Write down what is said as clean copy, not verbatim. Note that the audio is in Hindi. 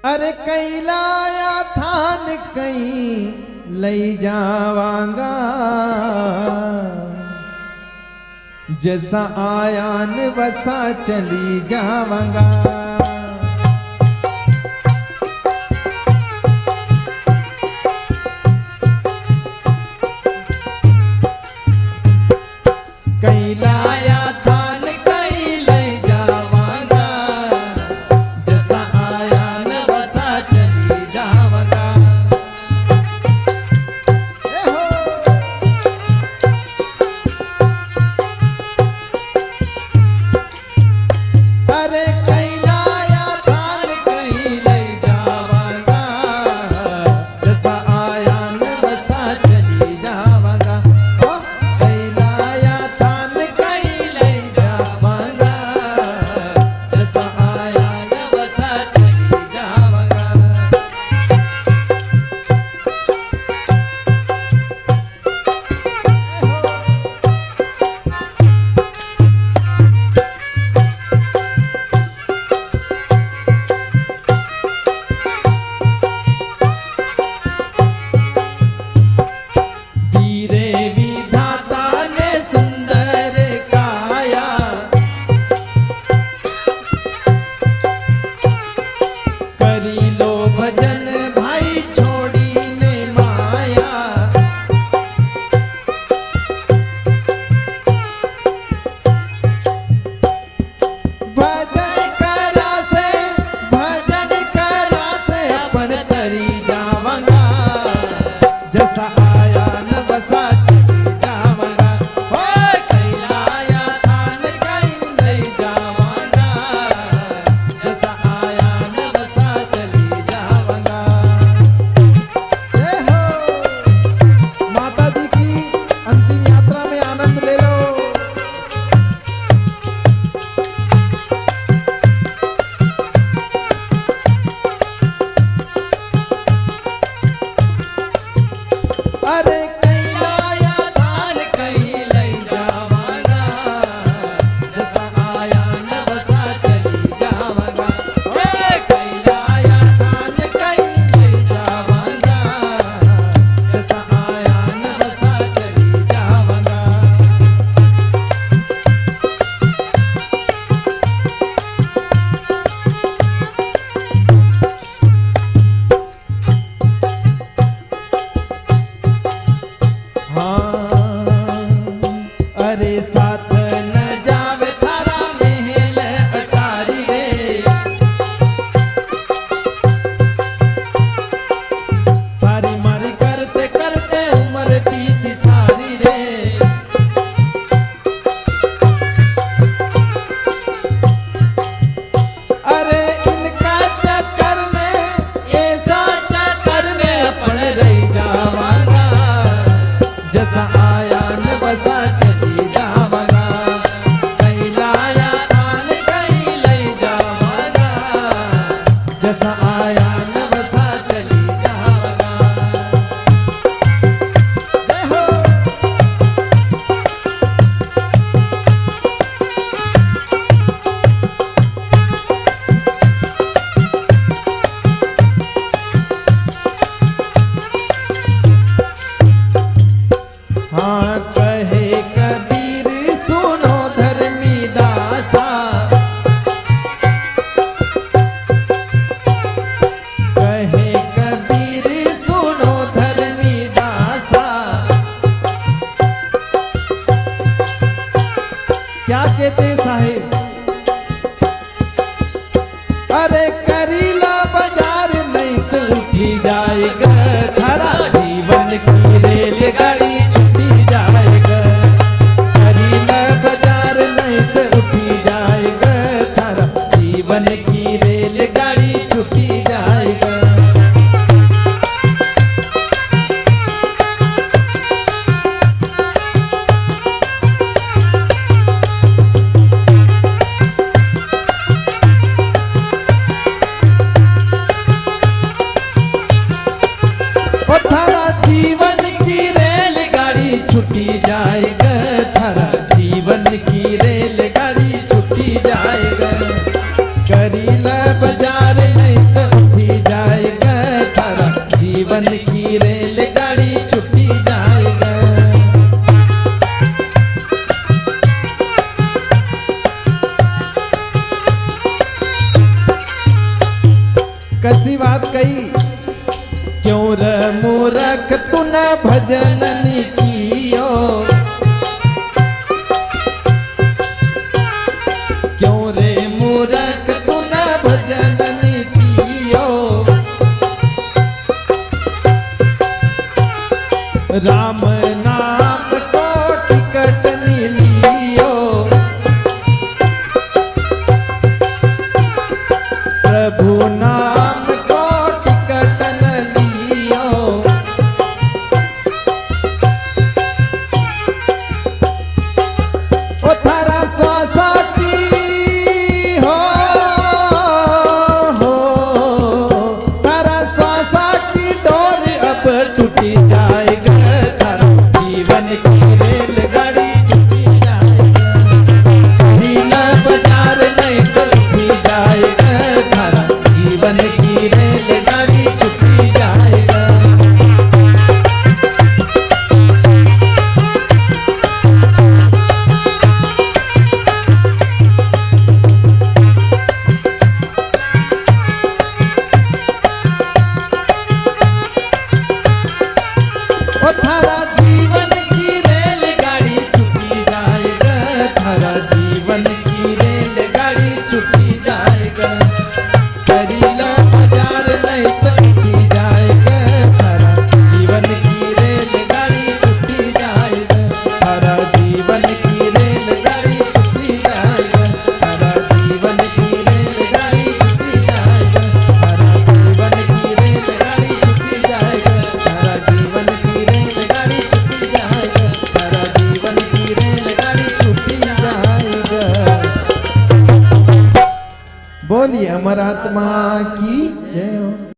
अरे कई लाया थान कई लई जावांगा, जैसा आयान वसा चली जावांगा। कई लाया थान कई लई जावांगा, जैसा आयान वसा चली जावांगा। अरे कई लाया थान कई लई जावांगा, जैसा आयान वसा चली जावांगा। कई लाया थान कई लई जावांगा, जैसा आयान वसा चली जावांगा। धीरे विधाता ने सुंदर काया, करी लो भजन भाई छोड़ी ने माया। भजन करा से अपन तरी जावांगा, जैसा आयान वसा चली जावांगा। कई लाया थान कई लई जावांगा, जैसा आयान वसा चली जावांगा। जय हो माता जी की अंतिम यात्रा में आनंद ले लो। अरे कई लाया थान कई लई जावांगा, जैसा आयान वसा चली जावांगा। कई लाया थान कई लई जावांगा, जैसा आयान वसा चली जावांगा। अरे साथ न जावे थारा महल अटारी रे, थारी मारी करते करते उम्र बीती सारी रे। अरे इनका चक्कर में ऐसा चक्कर में अपन रही जावांगा, जैसा आयान वसा चली जावांगा। कई लाया थान कई लई जावांगा, जैसा आयान वसा चली जावांगा। जय हो हाँ कहे कबीर सुनो धर्मी दासा, कहे कबीर सुनो धर्मी दासा। क्या कहते साहिब? अरे करीला बाजार नहीं तो उठी जाएगा, थारा जीवन की रेलगाड़ी छूटी जाएगा। करीला बाजार नहीं तो उठी जाएगा, थारा जीवन की रेलगाड़ी छूटी जाएगा। कसी बात कही, क्यों रे मूरख तू न भजन नी कियो, क्यों रे मूरख तू न भजन नी कियो, राम नाम को टिकट नी लियो, प्रभु नाम को टिकट न लियो, ओ थारा स्वासा की हो थारा स्वासा की डोर अब टूटी जाएगा, थारा जीवन की रेलगाड़ी छूटी जाएगा, नीला बाजार नहीं तो छूटी जाएगा, थारा जीवन की रेलगाड़ी छूटी जाएगा। ओ थारा जीवन की रेलगाड़ी छूटी जाएगा, थारा जीवन की रेलगाड़ी छूटी जाएगा, करीला बाजार नहीं तो छूटी जाएगा, थारा जीवन की रेलगाड़ी छूटी जाएगा, थारा जीवन की रेलगाड़ी छूटी जाएगा, थारा जीवन की रेलगाड़ी छूटी जाएगा, थारा जीवन की रेलगाड़ी छूटी जाएगा, थारा जीवन की रेलगाड़ी छूटी जाएगा, थारा जीवन की रेलगाड़ी छूटी जाएगा। बोलिए अमर आत्मा की जय हो।